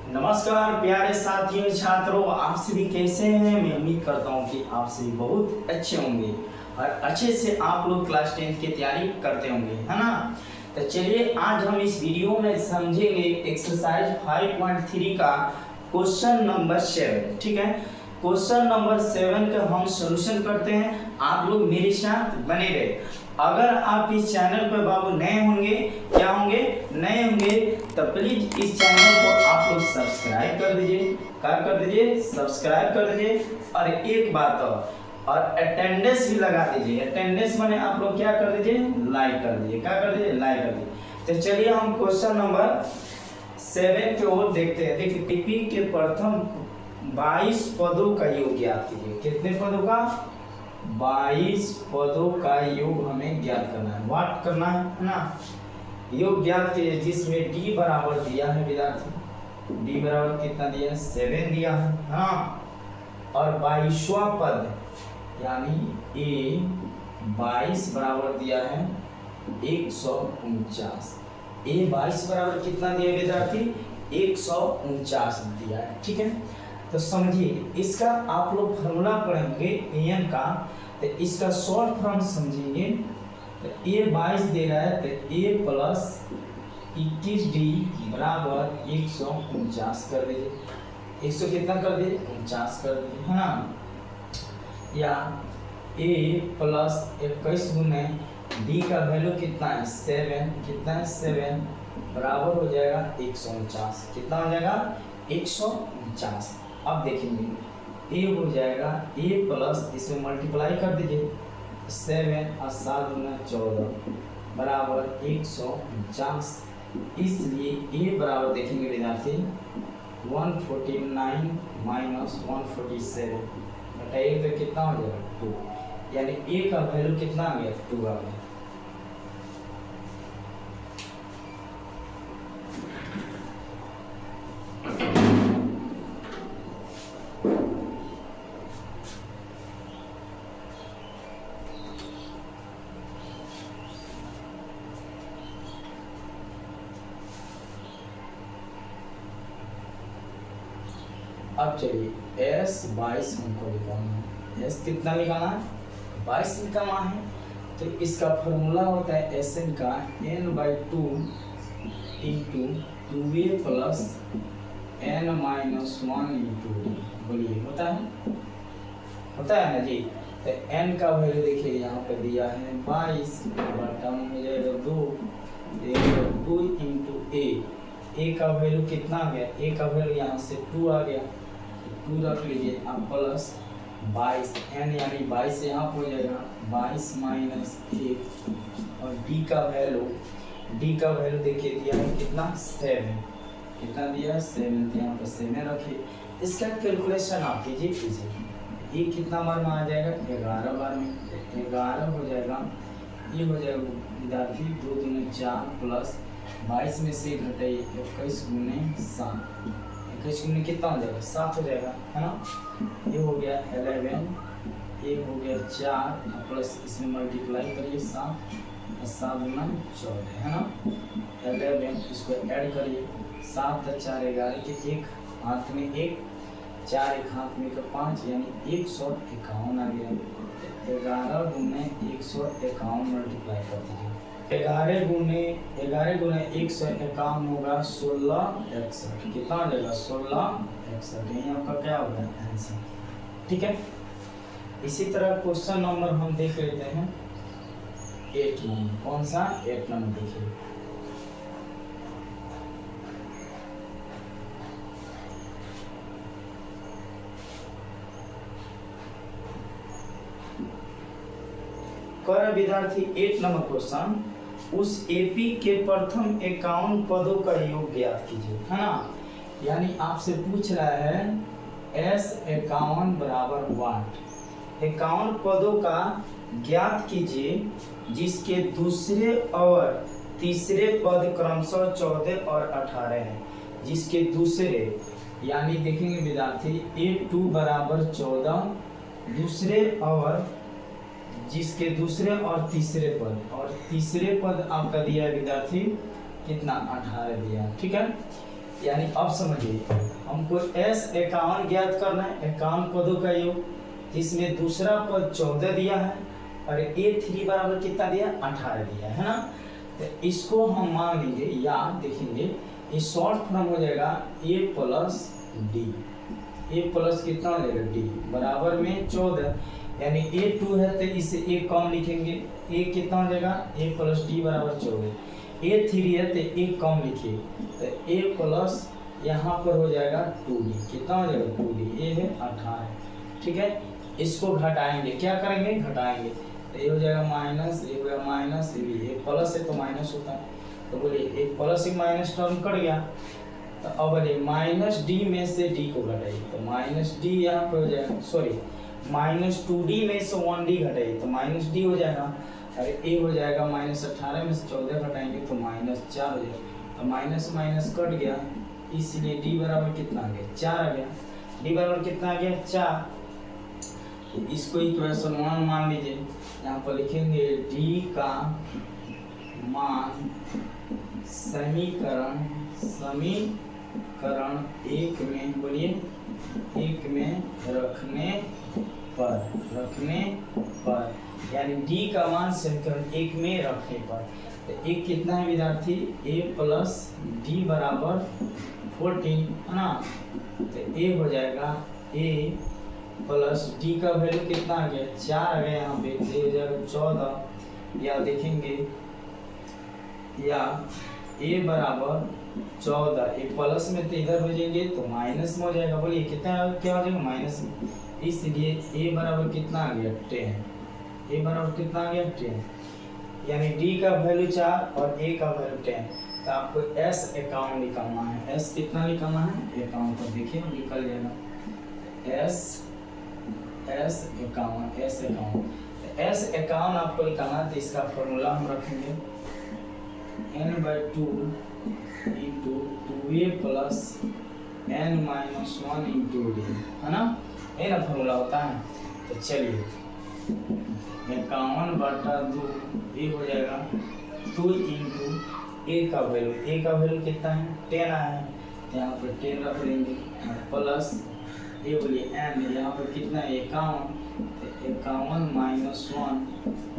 नमस्कार प्यारे साथियों छात्रों, आप सभी कैसे हैं। मैं उम्मीद करता हूं कि आप सभी बहुत अच्छे होंगे और अच्छे से आप लोग क्लास 10 की तैयारी करते होंगे, है ना। तो चलिए आज हम इस वीडियो में समझेंगे एक्सरसाइज 5.3 का क्वेश्चन नंबर 7। ठीक है, क्वेश्चन नंबर 7 का हम सॉल्यूशन करते हैं। आप लोग मेरे साथ बने रहे। अगर आप इस चैनल पर बाबू नए होंगे, क्या होंगे, नए होंगे, तो प्लीज इस चैनल को आप लोग सब्सक्राइब कर दीजिए। क्या कर दीजिए, सब्सक्राइब कर दीजिए। और एक बात और अटेंडेंस भी लगा दीजिए। अटेंडेंस माने आप लोग क्या कर दीजिए, लाइक कर दीजिए। क्या कर दीजिए, लाइक कर दीजिए। तो चलिए हम क्वेश्चन नंबर 7 की ओर देखते हैं। देखिए, टीपी के प्रथम 22 पदों का योग ज्ञात कीजिए। कितने पदों का, 22 पदों का योग हमें ज्ञात करना है। व्हाट करना है ना, योग ज्ञात कीजिए जिसमें डी बराबर दिया है विद्यार्थी। डी बराबर कितना दिया है, 7 दिया है, हाँ। और 22वां पद यानी ए 22 बराबर दिया है 149। ए 22 बराबर कितना दिया है विद्यार्थी, 149 दिया है। ठीक है, तो समझिए इसका आप लोग फॉर्मूला पढ़ेंगे एन का, तो इसका शॉर्ट फॉर्म समझेंगे। तो ए 22 दे रहा है, तो ए प्लस 21d बराबर 149 कर दीजिए। 100 कितना कर दीजिए, 49 कर दीजिए, है ना। या ए प्लस 21 गुने डी का वैल्यू कितना है, 7, कितना है 7 बराबर हो जाएगा 149। कितना हो जाएगा, 149। अब देखेंगे ए हो जाएगा ए प्लस, इसमें मल्टीप्लाई कर दीजिए, 7 और 7 गुना 14 बराबर 149। इसलिए ए बराबर देखेंगे विद्यार्थी 149 माइनस 147 बताइए तो कितना हो जाएगा, 2। यानी ए का वैल्यू कितना आ गया, 2 आ गया। अब चलिए एस 22 हमको निकालना है। एस कितना निकालना है, 22 निकालना है। तो इसका फॉर्मूला होता है एस एन का n/2 into 2a plus n-1 into D. बोलिए होता है ना जी। तो n का वैल्यू देखिए यहाँ पे दिया है 22 बटा में हो जाएगा 2 इंटू ए का वैल्यू कितना आ गया, ए का वैल्यू यहाँ से 2 आ गया, 2 रख लीजिए। अब प्लस 22 n यानी 22 यहाँ हो जाएगा 22 माइनस 1 और d का वैल्यू देखिए दिया है कितना, 7। कितना दिया है, 7। यहाँ पर 7 रखिए। इसका कैलकुलेशन आप कीजिए। ये कितना बार में आ जाएगा, 11 बार में। 11 हो जाएगा, ये हो जाएगा विद्यार्थी 2 दूनी 4 प्लस 22 में से घटाइए 21 गुने 7। 21 गुने कितना हो जाएगा, 7 हो जाएगा, है ना। ये हो गया 11, ये हो गया 4 प्लस इसमें मल्टीप्लाई करिए 7 और 7 गुना 14, है ना। 11 इसको ऐड करिए, 7 और 4 11 के एक हाथ में 1, 4 एक हाथ में 5 यानी 151 आ गया। 11 गुने 151 मल्टीप्लाई कर दीजिए। 11 गुने 151 होगा 1661। कितना हो जाएगा, 1661। यही आपका क्या होगा, आंसर। ठीक है, इसी तरह क्वेश्चन नंबर हम देख लेते हैं 8 नंबर। कौन सा, 8 नंबर देखिए। कर विद्यार्थी 8 नंबर क्वेश्चन, उस एपी के प्रथम 51 पदों का योग ज्ञात कीजिए, है ना। यानी आपसे पूछ रहा है एस 51 बराबर वाट, 51 पदों का ज्ञात कीजिए जिसके दूसरे और तीसरे पद क्रमशः 14 और 18 हैं। जिसके दूसरे यानी देखेंगे विद्यार्थी A2 बराबर 14, दूसरे और जिसके दूसरे और तीसरे पद आपका दिया है विद्यार्थी कितना, 18 दिया। ठीक है, यानी अब समझिए, हमको S51 ज्ञात करना है, 51 पदों का योग, जिसमें दूसरा पद 14 दिया है और A3 बराबर कितना दिया, 18 दिया है ना। तो इसको हम मान लेंगे या देखेंगे, ये शॉर्ट फॉर्म हो जाएगा A plus D. A plus कितना हो जाएगा, D बराबर में 14, यानी A2 है तो इसे A कम लिखेंगे, A कितना हो जाएगा, A प्लस डी बराबर 14। A3 है तो A कम लिखिए, तो A प्लस यहाँ पर हो जाएगा 2D, कितना हो जाएगा 2D, A है 18, ठीक है। इसको घटाएंगे, क्या करेंगे, घटाएंगे, तो ये हो जाएगा माइनस, ये हो गया माइनस, ये भी ये प्लस है तो माइनस होता है, तो बोलिए एक प्लस एक माइनस टर्म कट गया। तो अब बोलिए माइनस डी में से डी को घटाइए, तो माइनस डी यहाँ पर हो जाएगा, सॉरी माइनस 2D में से 1D घटाइए तो माइनस डी हो जाएगा, और ए हो जाएगा माइनस 18 में से 14 घटाएंगे तो माइनस 4 हो जाएगा, तो माइनस माइनस कट गया, इसलिए डी बराबर कितना आ गया, 4 आ गया। डी बराबर कितना आ गया, 4। तो इसको इक्वेशन 1 मान लीजिए, यहाँ पर लिखेंगे डी का मान समीकरण 1 में, बोलिए 1 में रखने पर, यानी डी का मान समीकरण 1 में रखने पर, तो एक कितना है विद्यार्थी, A प्लस डी बराबर 14 है ना। तो A हो जाएगा A प्लस डी का वैल्यू कितना आ गया, 4 आ गया, यहाँ पे A हो जाएगा 14, या देखेंगे या A बराबर 14, A प्लस में तो इधर हो जाएंगे तो माइनस में हो जाएगा, बोलिए कितना क्या हो जाएगा, माइनस में, इसलिए A बराबर कितना आ गया 10, A बराबर कितना आ गया 10, यानी D का वैल्यू 4 और A का वैल्यू 10। तो आपको S51 निकालना है, S कितना निकालना है, 51 पर देखिए निकल जाएगा, S51 आपको निकालना है, तो इसका फॉर्मूला हम रखेंगे n/2 into 2A plus n-1 into D, है ना, ये ना फॉर्मूला होता है। तो चलिए 51/2 ये हो जाएगा 2 इंटू A का वैल्यू कितना है, 10 आया है, यहाँ पर 10 रख देंगे, प्लस ये बोलिए n, यहाँ पर कितना है 51, तो 51 माइनस 1,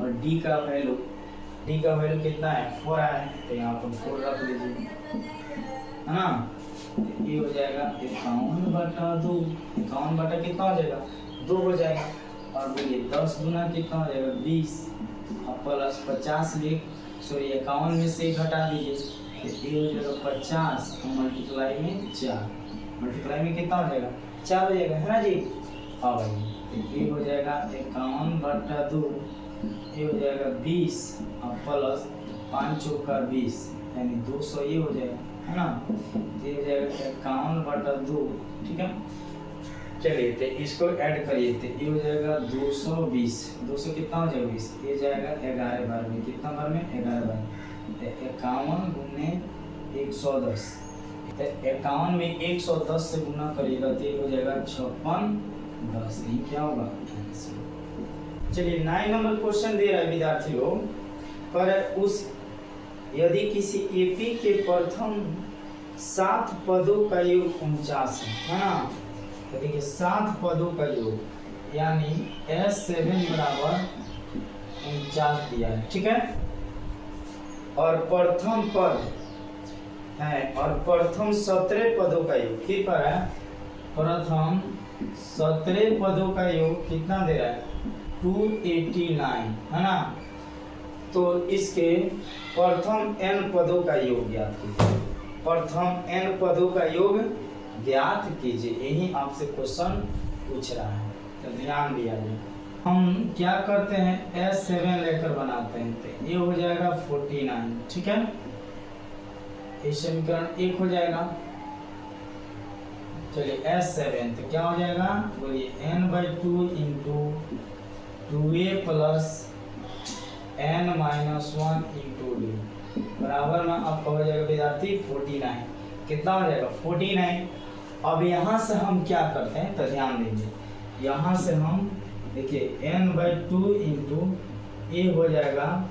और D का वैल्यू कितना है 4 आया है, तो यहाँ पर 4 रख दीजिए, है ना। ये हो जाएगा 51/2, 51 कितना हो जाएगा 2 हो जाएगा, और बोलिए 10 गुना कितना हो जाएगा 20, अब प्लस 50 सॉरी 51 में से घटा दीजिए, तो ये हो जाएगा 50 और मल्टीप्लाई में 4, मल्टीप्लाई में कितना हो जाएगा 4 हो जाएगा, है ना जी। अब ये हो जाएगा 51/2, ये हो जाएगा 20 और प्लस 5 चौका 20, यानी 200 ये हो जाएगा, है ना। ये हो जाएगा 51/2, ठीक है। चलिए तो इसको ऐड करिए, तो ये हो जाएगा 220, 200 कितना हो जाएगा 20, ये जाएगा 11 बार में, कितना बार में 11 बार, 51 गुने 110, तो 51 में 110 से गुना करिएगा तो ये हो जाएगा 5610, यही क्या होगा आंसर। चलिए 9 नंबर क्वेश्चन दे रहा है विद्यार्थी लोग, पर उस यदि किसी एपी के प्रथम 7 पदों का योग 49 है ना, तो देखिए 7 पदों का योग, यानी S7 बराबर 49 दिया है, ठीक है। और प्रथम पद है, और प्रथम 17 पदों का योग कितना है, प्रथम 17 पदों का योग कितना दे रहा है 289, है ना। तो इसके प्रथम n पदों का योग ज्ञात कीजिए, प्रथम n पदों का योग ज्ञात कीजिए, यही आपसे क्वेश्चन पूछ रहा है, तो ध्यान दिया जाए। हम क्या करते हैं S7 लेकर बनाते हैं, तो ये हो जाएगा 49, ठीक है, ये समीकरण 1 हो जाएगा। चलिए S7 तो क्या हो जाएगा, बोलिए n/2 into 2A plus n-1 into D बराबर में आपका हो जाएगा विद्यार्थी 49, कितना हो जाएगा 49। अब यहाँ से हम क्या करते हैं, तो ध्यान दीजिए, यहाँ से हम देखिए n/2 इंटू ए हो जाएगा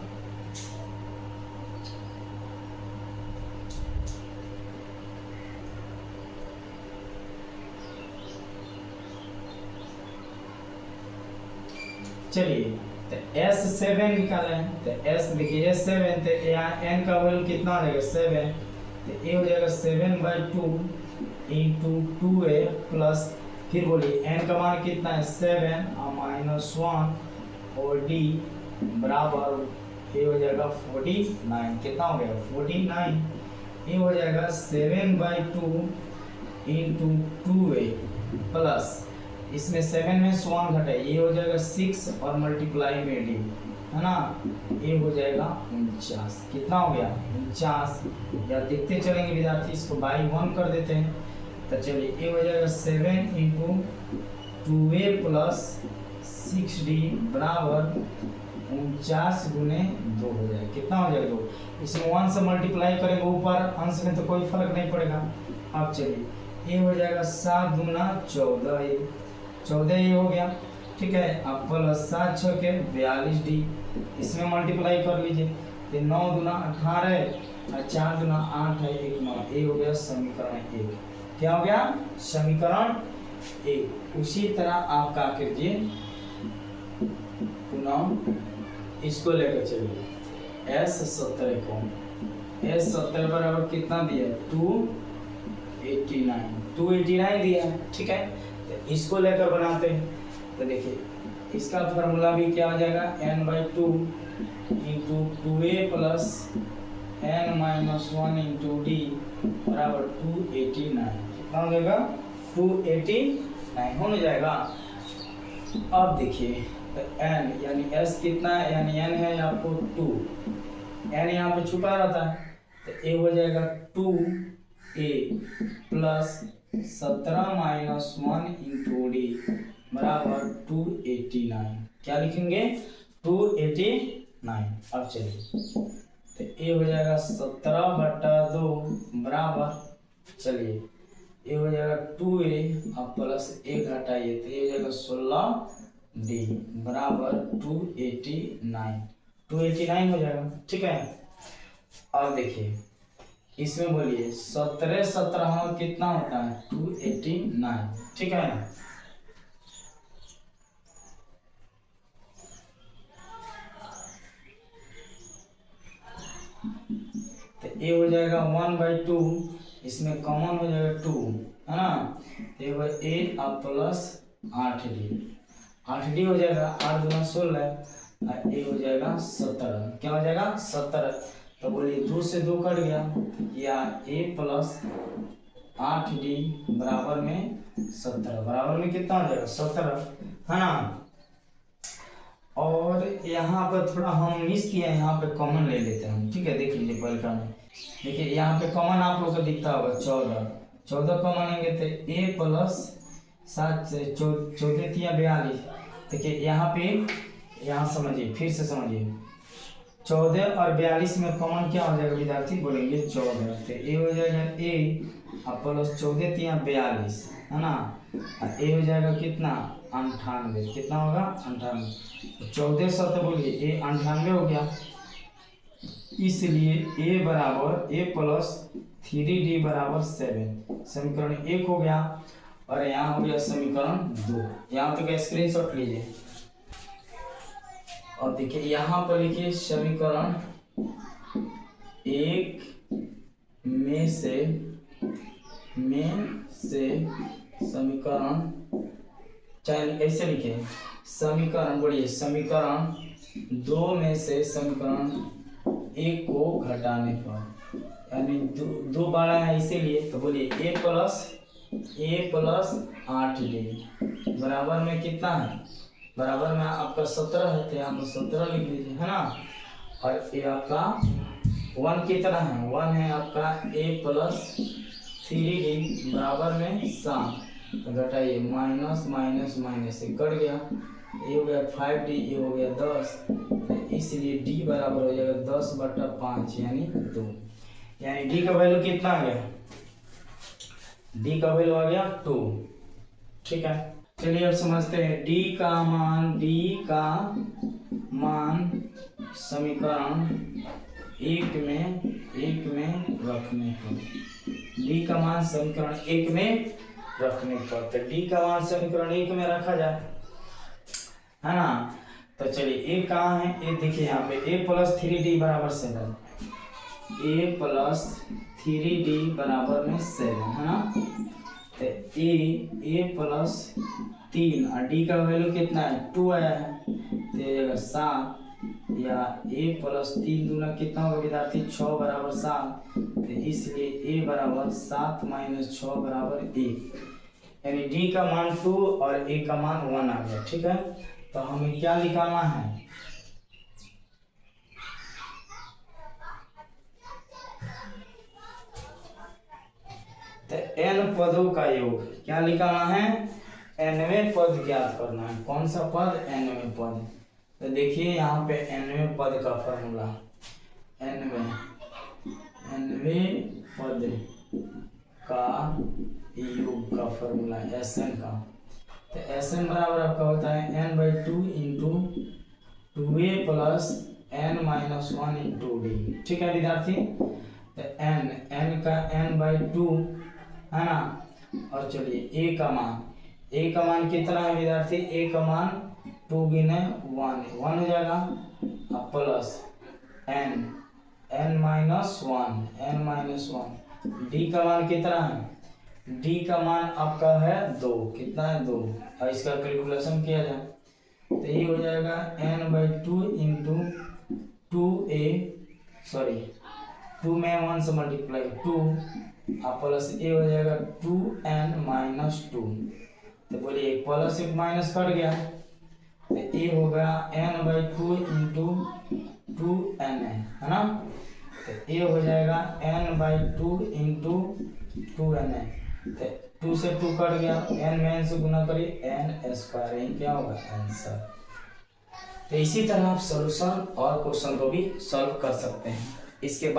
चलिए तो S7 निकाला है, तो S देखिए S7, तो यहाँ n का वैल्यू कितना हो जाएगा 7, तो ये हो जाएगा 7/2 इंटू 2a प्लस, फिर बोलिए n का मान कितना है 7 और -1 और d बराबर ये हो जाएगा 49, कितना हो गया 49, ये हो जाएगा 7/2 इंटू 2a प्लस, इसमें 7 में 1 घटाए, ये हो जाएगा 6 और मल्टीप्लाई में डी, है ना, ये हो जाएगा 49, कितना हो गया 49, या देखते चलेंगे विद्यार्थी, इसको बाई 1 कर देते हैं, तो चलिए ये हो जाएगा 7 इंटू 2a प्लस 6d बराबर 49 गुने 2 हो जाएगा, कितना हो जाएगा 2, इसमें 1 से मल्टीप्लाई करेंगे ऊपर अंश में तो कोई फर्क नहीं पड़ेगा। अब चलिए ये हो जाएगा 7 दूना 14, ये 14 ये हो गया, ठीक है, अब प्लस 7 6 के 42 डी, इसमें मल्टीप्लाई कर लीजिए, ये 9 दूना 18 और 4 दूना 8 है, 1 9, ये हो गया समीकरण 1, क्या हो गया समीकरण 1। उसी तरह आप क्या कीजिए, पुनः इसको लेकर चलिए S17 को, S17 बराबर कितना दिया 289 दिया है, ठीक है, तो इसको लेकर बनाते हैं, तो देखिए इसका फार्मूला भी क्या हो जाएगा n/2 into 2a plus n-1 into d बराबर 289, कितना हो जाएगा 289 हो जाएगा। अब देखिए तो n यानी s कितना है, यानी n है आपको 2, n यहाँ पे छुपा रहता है, तो a हो जाएगा 2a plus 17 minus 1 into D बराबर 289, क्या लिखेंगे 289। अब चलिए तो ये हो जाएगा 17/2 बराबर, चलिए ये हो जाएगा 2a और प्लस a घटाइए तो ये हो जाएगा 16d बराबर 289 हो जाएगा, ठीक है। अब देखिए इसमें बोलिए 17 कितना होता है 289, ठीक है, तो ये हो जाएगा 1/2, इसमें कॉमन हो जाएगा 2, है ना, ये हो a और प्लस 8d हो जाएगा, 8 दूना 16 ये हो जाएगा 17, क्या हो जाएगा 17, तो बोलिए 2 से 2 कट गया, या a प्लस 8d बराबर में 17, बराबर में कितना हो जाएगा 17, है ना। और यहाँ पर थोड़ा हम मिस किया, यहाँ पे कॉमन ले लेते हैं, ठीक है, देख लीजिए पहले का में, देखिए यहाँ पे कॉमन आप लोग को दिखता होगा 14 कॉमन लेंगे तो a प्लस 7 से 14 3 42, देखिए यहाँ पे, यहाँ समझिए फिर से समझिए, 14 और 42 में कॉमन क्या हो जाएगा विद्यार्थी बोलेंगे 14, तो ये हो जाएगा a और प्लस 14 3 42, है ना, और ये हो जाएगा कितना 98, कितना होगा 98, 14 7 बोलिए ये 98 हो गया, इसलिए a बराबर a प्लस 3d बराबर 7, समीकरण 1 हो गया, और यहाँ हो गया समीकरण 2, यहाँ तक स्क्रीनशॉट लीजिए। और देखिए यहाँ पर लिखिए समीकरण 1 में से समीकरण, चाहे ऐसे लिखे समीकरण, बोलिए समीकरण 2 में से समीकरण 1 को घटाने पर, यानी 2 बड़ा है इसीलिए, तो बोलिए a प्लस 8d बराबर में कितना है, बराबर में आपका 17 है, तो यहाँ पर 17 लिख लीजिए, है ना, और ये आपका 1 कितना है 1 है आपका a प्लस 3d बराबर में 7, घटाइए माइनस माइनस माइनस से कट गया, ये हो गया 5d, ये हो गया 10, तो इसलिए d बराबर हो जाएगा 10/5 यानी 2, यानी d का वैल्यू कितना आ गया, d का वैल्यू आ गया 2, ठीक है। चलिए अब समझते हैं d का मान समीकरण 1 में रखने पर, d का मान समीकरण 1 में रखने पर, तो d का मान समीकरण 1 में रखा जाए, है ना, तो चलिए ए कहाँ है, ए देखिए यहाँ पे a प्लस 3d बराबर 7, a प्लस 3d बराबर में 7 है ना। तो a प्लस 3 और d का वैल्यू कितना है 2 आया है, तो ये जगह 7 या a प्लस 3 दूना कितना होगा विद्यार्थी 6 बराबर 7, तो इसलिए a बराबर 7 माइनस 6 बराबर 1, यानी d का मान 2 और a का मान 1 आ गया। ठीक है, तो हमें क्या निकालना है, तो n पदों का योग क्या निकालना है, nवें पद ज्ञात करना है। कौन सा पद, nवें पद। तो देखिए यहाँ पे nवें पद का फॉर्मूला, nवें पद का योग का फॉर्मूला Sn का, तो Sn बराबर आपका होता है n/2 into 2a plus n minus 1 into D. ठीक है विद्यार्थी, तो n का n/2 है ना। और चलिए a का मान कितना है विद्यार्थी, a का मान 2 गुने 1 हो जाएगा, अब प्लस n माइनस 1 d का मान कितना है, d का मान आपका है 2, कितना है 2, और इसका कैलकुलेशन किया जाए तो ये हो जाएगा n/2 इंटू 2 में 1 से मल्टीप्लाई 2 और प्लस a हो जाएगा 2n माइनस 2। तो बोलिए प्लस एक माइनस कट गया, तो a हो गया n/2 इंटू 2n है ना। तो a हो जाएगा n/2 इंटू 2n, तो 2 से 2 कट गया, n में n से गुना करिए n स्क्वायर, यही क्या होगा आंसर। तो इसी तरह आप सॉल्यूशन और क्वेश्चन को भी सॉल्व कर सकते हैं। इसके बाद